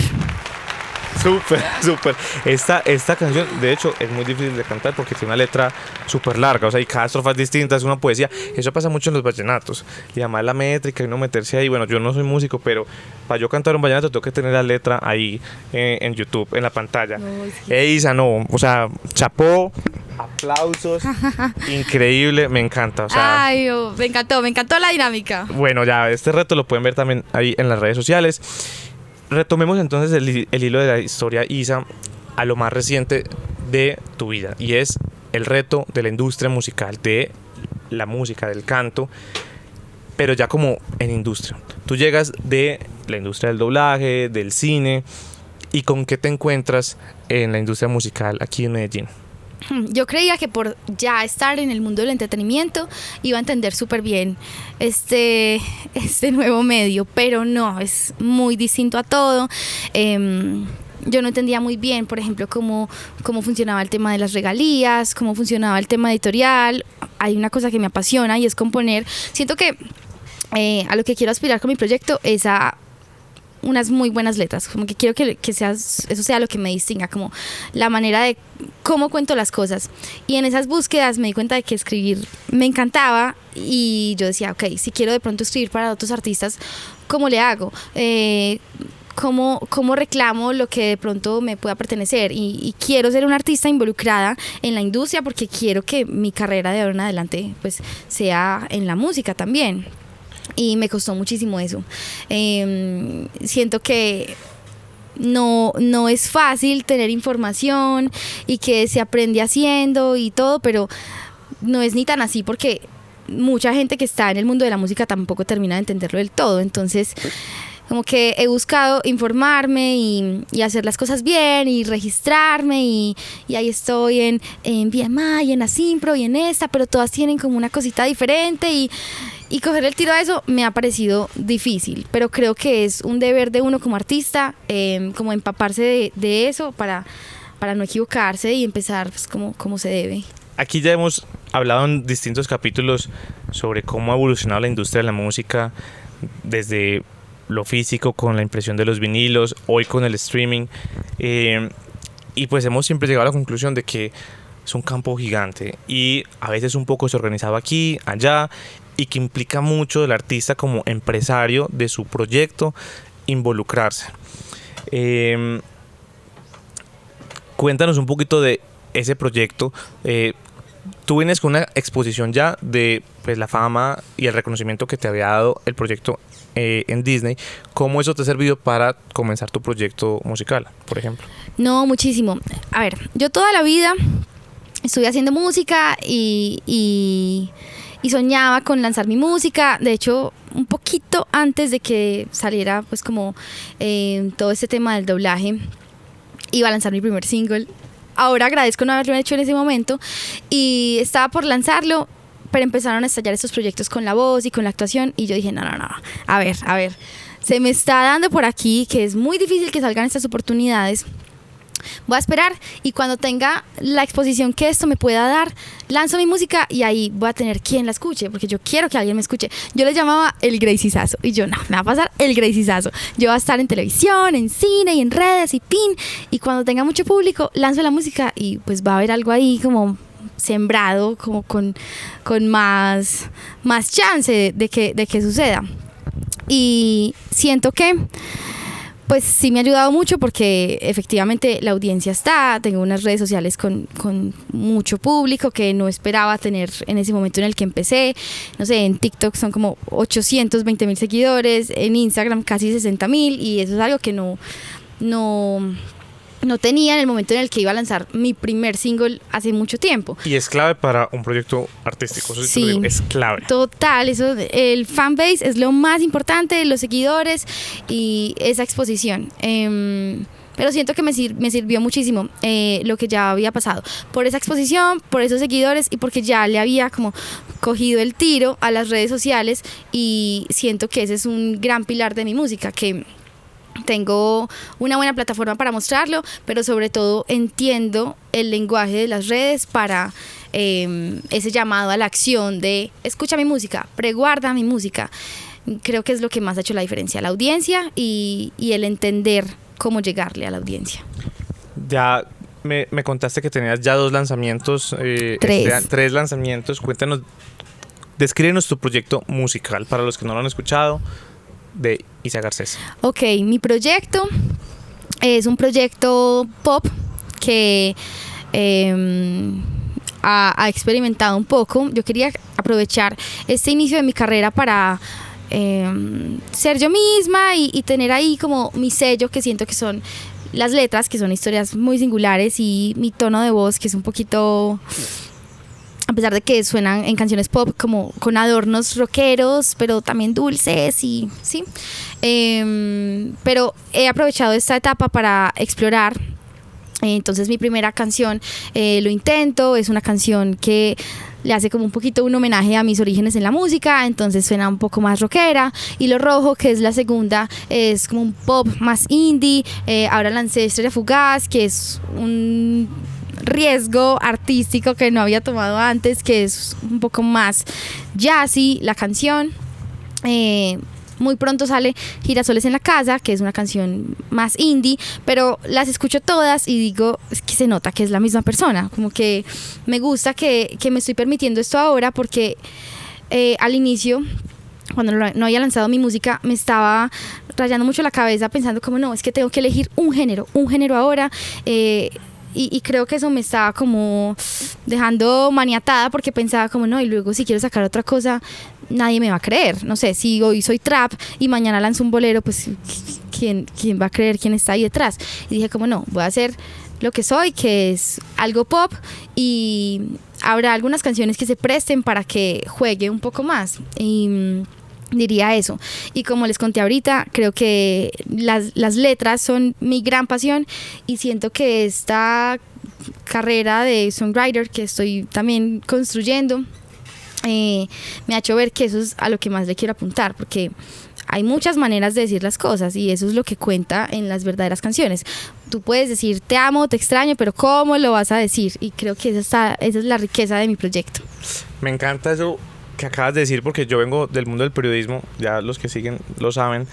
S3: Súper, súper. Esta canción, de hecho, es muy difícil de cantar porque tiene una letra súper larga, o sea, y cada estrofa es distinta, es una poesía. Eso pasa mucho en los vallenatos. Y además la métrica y uno meterse ahí. Bueno, yo no soy músico, pero para yo cantar un vallenato tengo que tener la letra ahí en YouTube, en la pantalla.
S1: No, sí.
S3: Isa, no, o sea, chapó, aplausos, increíble, me encanta. O sea,
S1: Ay, oh, me encantó la dinámica.
S3: bueno, ya este reto lo pueden ver también ahí en las redes sociales. Retomemos entonces el hilo de la historia, Isa, a lo más reciente de tu vida, y es el reto de la industria musical, de la música, del canto, pero ya como en industria. Tú llegas de la industria del doblaje, del cine, ¿y con qué te encuentras en la industria musical aquí en Medellín?
S1: Yo creía que por ya estar en el mundo del entretenimiento iba a entender súper bien este nuevo medio, pero no, es muy distinto a todo. Yo no entendía muy bien, por ejemplo, cómo funcionaba el tema de las regalías, cómo funcionaba el tema editorial. Hay una cosa que me apasiona y es componer. Siento que a lo que quiero aspirar con mi proyecto es a unas muy buenas letras, como que quiero que eso sea lo que me distinga, como la manera de cómo cuento las cosas. Y en esas búsquedas me di cuenta de que escribir me encantaba y yo decía, ok, si quiero de pronto escribir para otros artistas, ¿cómo le hago? ¿Cómo reclamo lo que de pronto me pueda pertenecer? Y quiero ser una artista involucrada en la industria porque quiero que mi carrera de ahora en adelante pues sea en la música también. Y me costó muchísimo eso. Siento que no es fácil tener información y que se aprende haciendo y todo, pero no es ni tan así porque mucha gente que está en el mundo de la música tampoco termina de entenderlo del todo. Entonces, como que he buscado informarme y hacer las cosas bien y registrarme y ahí estoy en BMI, en Asimpro y en esta, pero todas tienen como una cosita diferente y coger el tiro a eso me ha parecido difícil, pero creo que es un deber de uno como artista, como empaparse de eso para no equivocarse y empezar pues, como se debe.
S3: Aquí ya hemos hablado en distintos capítulos sobre cómo ha evolucionado la industria de la música desde lo físico con la impresión de los vinilos, hoy con el streaming, y pues hemos siempre llegado a la conclusión de que es un campo gigante y a veces un poco desorganizado aquí, allá, y que implica mucho del artista como empresario de su proyecto involucrarse. Cuéntanos un poquito de ese proyecto. Tú vienes con una exposición ya de pues, la fama y el reconocimiento que te había dado el proyecto en Disney. ¿Cómo eso te ha servido para comenzar tu proyecto musical, por ejemplo?
S1: No, muchísimo. A ver, yo toda la vida estuve haciendo música y soñaba con lanzar mi música. De hecho, un poquito antes de que saliera pues como todo este tema del doblaje, iba a lanzar mi primer single. Ahora agradezco no haberlo hecho en ese momento y estaba por lanzarlo, pero empezaron a estallar estos proyectos con la voz y con la actuación y yo dije, no, a ver, se me está dando por aquí que es muy difícil que salgan estas oportunidades. Voy a esperar y cuando tenga la exposición que esto me pueda dar, lanzo mi música y ahí voy a tener quien la escuche, porque yo quiero que alguien me escuche. Yo le llamaba el Graciesazo y yo no, me va a pasar el Graciesazo. Yo voy a estar en televisión, en cine y en redes y pin, y cuando tenga mucho público lanzo la música y pues va a haber algo ahí como sembrado, como con más chance de que suceda. Y siento que pues sí me ha ayudado mucho porque efectivamente la audiencia está, tengo unas redes sociales con mucho público que no esperaba tener en ese momento en el que empecé. No sé, en TikTok son como 820,000 seguidores, en Instagram casi 60,000 y eso es algo que no tenía en el momento en el que iba a lanzar mi primer single hace mucho tiempo.
S3: Y es clave para un proyecto artístico, eso sí, digo, es clave.
S1: Total, eso, el fanbase es lo más importante, los seguidores y esa exposición. Pero siento que me sirvió muchísimo lo que ya había pasado. Por esa exposición, por esos seguidores y porque ya le había como cogido el tiro a las redes sociales y siento que ese es un gran pilar de mi música, que tengo una buena plataforma para mostrarlo, pero sobre todo entiendo el lenguaje de las redes para ese llamado a la acción de escucha mi música, preguarda mi música. Creo que es lo que más ha hecho la diferencia, la audiencia y el entender cómo llegarle a la audiencia.
S3: Ya me contaste que tenías ya 2 lanzamientos, 3 lanzamientos. Cuéntanos, descríbenos tu proyecto musical para los que no lo han escuchado de Isa Garcés.
S1: Ok, mi proyecto es un proyecto pop que ha experimentado un poco. Yo quería aprovechar este inicio de mi carrera para ser yo misma y tener ahí como mi sello, que siento que son las letras, que son historias muy singulares, y mi tono de voz, que es un poquito, a pesar de que suenan en canciones pop como con adornos rockeros, pero también dulces, y sí. Pero he aprovechado esta etapa para explorar. Entonces mi primera canción, Lo Intento, es una canción que le hace como un poquito un homenaje a mis orígenes en la música, entonces suena un poco más rockera. Y Lo Rojo, que es la segunda, es como un pop más indie. Ahora lancé Estrella Fugaz, que es un riesgo artístico que no había tomado antes, que es un poco más jazzy la canción. Muy pronto sale Girasoles en la Casa, que es una canción más indie, pero las escucho todas y digo, es que se nota que es la misma persona. Como que me gusta que me estoy permitiendo esto ahora, porque al inicio, cuando no había lanzado mi música, me estaba rayando mucho la cabeza pensando como, no, es que tengo que elegir un género ahora. Y creo que eso me estaba como dejando maniatada, porque pensaba como, no, y luego si quiero sacar otra cosa, nadie me va a creer. No sé, si hoy soy trap y mañana lanzo un bolero, pues ¿quién va a creer quién está ahí detrás? Y dije como, no, voy a hacer lo que soy, que es algo pop, y habrá algunas canciones que se presten para que juegue un poco más. Y diría eso. Y como les conté ahorita, creo que las letras son mi gran pasión, y siento que esta carrera de songwriter que estoy también construyendo me ha hecho ver que eso es a lo que más le quiero apuntar, porque hay muchas maneras de decir las cosas, y eso es lo que cuenta en las verdaderas canciones. Tú puedes decir te amo, te extraño, pero ¿cómo lo vas a decir? Y creo que esa es la riqueza de mi proyecto.
S3: Me encanta eso que acabas de decir, porque yo vengo del mundo del periodismo, ya los que siguen lo saben,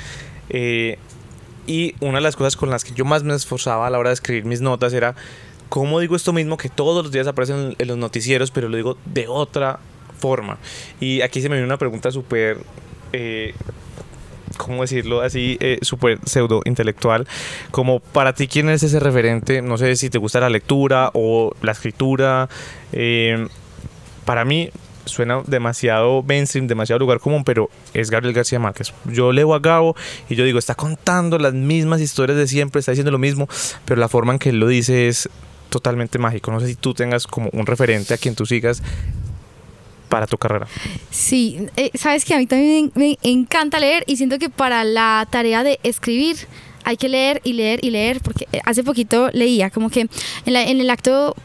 S3: y una de las cosas con las que yo más me esforzaba a la hora de escribir mis notas era cómo digo esto mismo que todos los días aparece en los noticieros, pero lo digo de otra forma. Y aquí se me viene una pregunta súper, ¿cómo decirlo así? Súper pseudo intelectual. Como para ti, ¿quién es ese referente? No sé si te gusta la lectura o la escritura. Para mí suena demasiado mainstream, demasiado lugar común, pero es Gabriel García Márquez. Yo leo a Gabo y yo digo, está contando las mismas historias de siempre, está diciendo lo mismo, pero la forma en que él lo dice es totalmente mágico. No sé si tú tengas como un referente a quien tú sigas para tu carrera.
S1: Sí, sabes que a mí también me encanta leer, y siento que para la tarea de escribir hay que leer y leer y leer, porque hace poquito leía como que en el acto,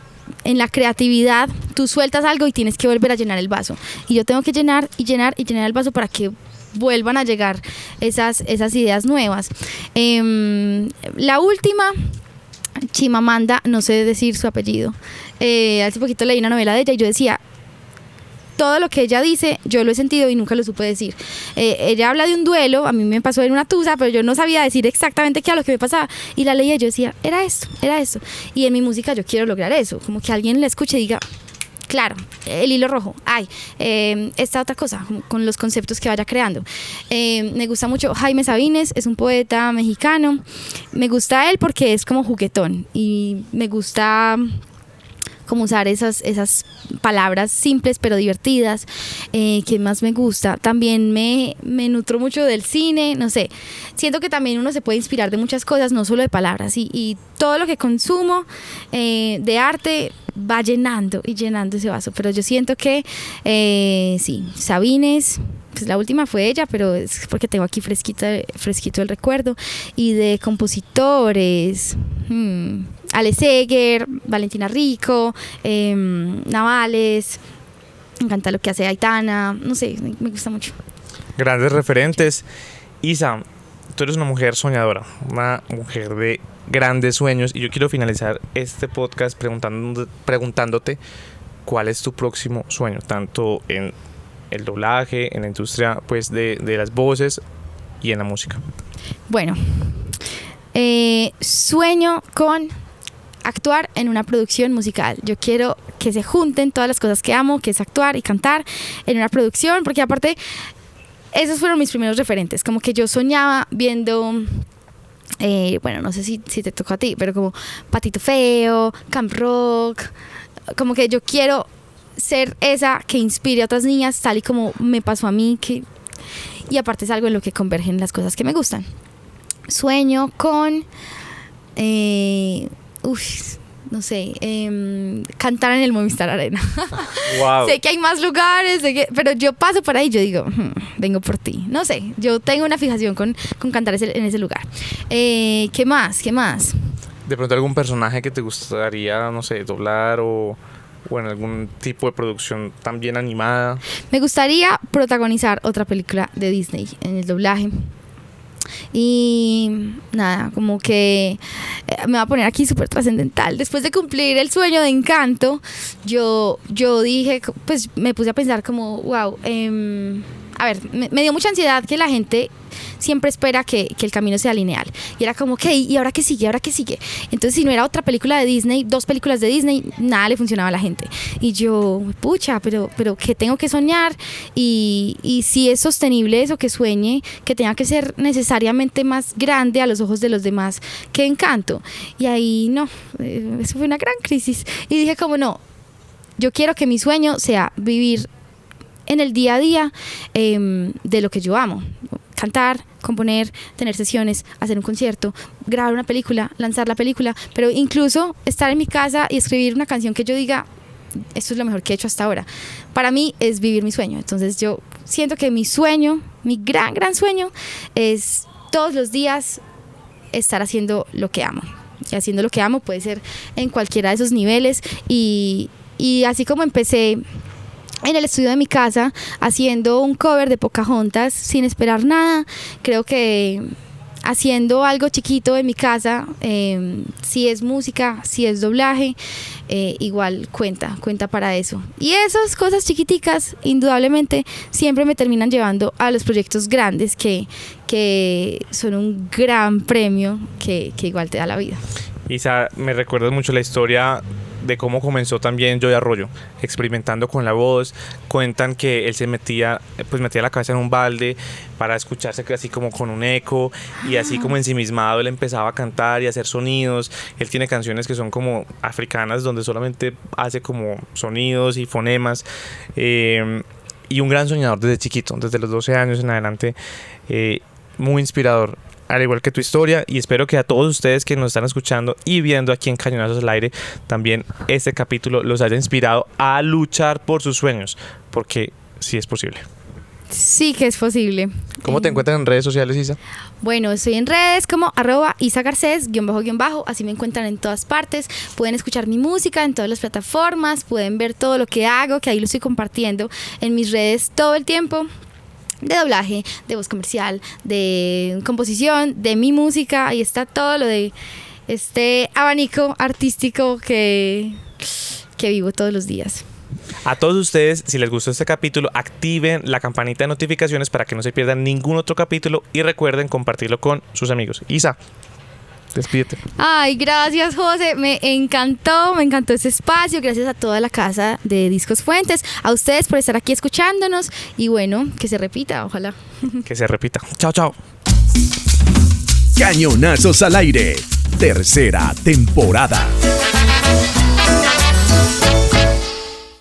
S1: en la creatividad, tú sueltas algo y tienes que volver a llenar el vaso, y yo tengo que llenar y llenar y llenar el vaso para que vuelvan a llegar esas ideas nuevas. La última, Chimamanda, no sé decir su apellido, hace poquito leí una novela de ella y yo decía, todo lo que ella dice, yo lo he sentido y nunca lo supe decir. Ella habla de un duelo, a mí me pasó en una tusa, pero yo no sabía decir exactamente qué era lo que me pasaba. Y la leía y yo decía, era esto. Y en mi música yo quiero lograr eso, como que alguien la escuche y diga, claro, el hilo rojo, esta otra cosa, con los conceptos que vaya creando. Me gusta mucho Jaime Sabines, es un poeta mexicano. Me gusta él porque es como juguetón, y me gusta como usar esas palabras simples pero divertidas. ¿Qué más me gusta? También me nutro mucho del cine, no sé, siento que también uno se puede inspirar de muchas cosas, no solo de palabras, y todo lo que consumo de arte va llenando y llenando ese vaso, pero yo siento que sí, Sabines, pues la última fue ella, pero es porque tengo aquí fresquito el recuerdo. Y de compositores, Ale Seger, Valentina Rico, Navales, me encanta lo que hace Aitana, no sé, me gusta mucho. Grandes
S3: referentes. Isa, tú eres una mujer soñadora, una mujer de grandes sueños, y yo quiero finalizar este podcast preguntándote cuál es tu próximo sueño, tanto en el doblaje, en la industria pues de las voces y en la música.
S1: Bueno, Sueño con actuar en una producción musical. Yo quiero que se junten todas las cosas que amo, que es actuar y cantar en una producción, porque aparte esos fueron mis primeros referentes, como que yo soñaba viendo bueno, no sé si te tocó a ti, pero como Patito Feo, Camp Rock, como que yo quiero ser esa que inspire a otras niñas, tal y como me pasó a mí, y aparte es algo en lo que convergen las cosas que me gustan. Sueño con no sé, cantar en el Movistar Arena.
S3: Wow.
S1: Sé que hay más lugares, pero yo paso por ahí y yo digo, vengo por ti. No sé, yo tengo una fijación con cantar en ese lugar. ¿Qué más?
S3: De pronto algún personaje que te gustaría, no sé, doblar o en algún tipo de producción también animada.
S1: Me gustaría protagonizar otra película de Disney en el doblaje. Y nada, como que me va a poner aquí súper trascendental. Después de cumplir el sueño de Encanto, yo dije, pues me puse a pensar como, wow, a ver, me dio mucha ansiedad que la gente siempre espera que el camino sea lineal. Y era como, ok, ¿y ahora qué sigue? Entonces, si no era otra película de Disney, 2 películas de Disney, nada le funcionaba a la gente. Y yo, pucha, pero ¿qué tengo que soñar? Y si es sostenible eso que sueñe, que tenga que ser necesariamente más grande a los ojos de los demás que Encanto. Y ahí, no, eso fue una gran crisis. Y dije como, no, yo quiero que mi sueño sea vivir en el día a día de lo que yo amo. Cantar, componer, tener sesiones, hacer un concierto, grabar una película, lanzar la película, pero incluso estar en mi casa y escribir una canción que yo diga, esto es lo mejor que he hecho hasta ahora. Para mí es vivir mi sueño. Entonces yo siento que mi sueño, mi gran sueño, es todos los días estar haciendo lo que amo. Y haciendo lo que amo puede ser en cualquiera de esos niveles. Y así como empecé en el estudio de mi casa haciendo un cover de Pocahontas sin esperar nada, creo que haciendo algo chiquito en mi casa, si es música, si es doblaje, igual cuenta para eso. Y esas cosas chiquiticas indudablemente siempre me terminan llevando a los proyectos grandes que son un gran premio que igual te da la vida.
S3: Isa, me recuerdas mucho la historia de cómo comenzó también Joey Arroyo, experimentando con la voz. Cuentan que él se metía la cabeza en un balde para escucharse así como con un eco, y así como ensimismado él empezaba a cantar y a hacer sonidos. Él tiene canciones que son como africanas, donde solamente hace como sonidos y fonemas, y un gran soñador desde chiquito, desde los 12 años en adelante, muy inspirador, al igual que tu historia. Y espero que a todos ustedes que nos están escuchando y viendo aquí en Cañonazos al Aire, también este capítulo los haya inspirado a luchar por sus sueños, porque sí es posible.
S1: Sí que es posible.
S3: ¿Cómo te encuentran en redes sociales, Isa?
S1: Bueno, estoy en redes como @IsaGarcés_, así me encuentran en todas partes. Pueden escuchar mi música en todas las plataformas, pueden ver todo lo que hago, que ahí lo estoy compartiendo en mis redes todo el tiempo. De doblaje, de voz comercial, de composición, de mi música. Ahí está todo lo de este abanico artístico que vivo todos los días.
S3: A todos ustedes, si les gustó este capítulo, activen la campanita de notificaciones para que no se pierdan ningún otro capítulo, y recuerden compartirlo con sus amigos. Isa, despídete.
S1: Ay, gracias, José, me encantó este espacio. Gracias a toda la casa de Discos Fuentes, a ustedes por estar aquí escuchándonos, y bueno, que se repita, ojalá.
S3: Que se repita. Chao.
S2: Cañonazos al Aire, tercera temporada.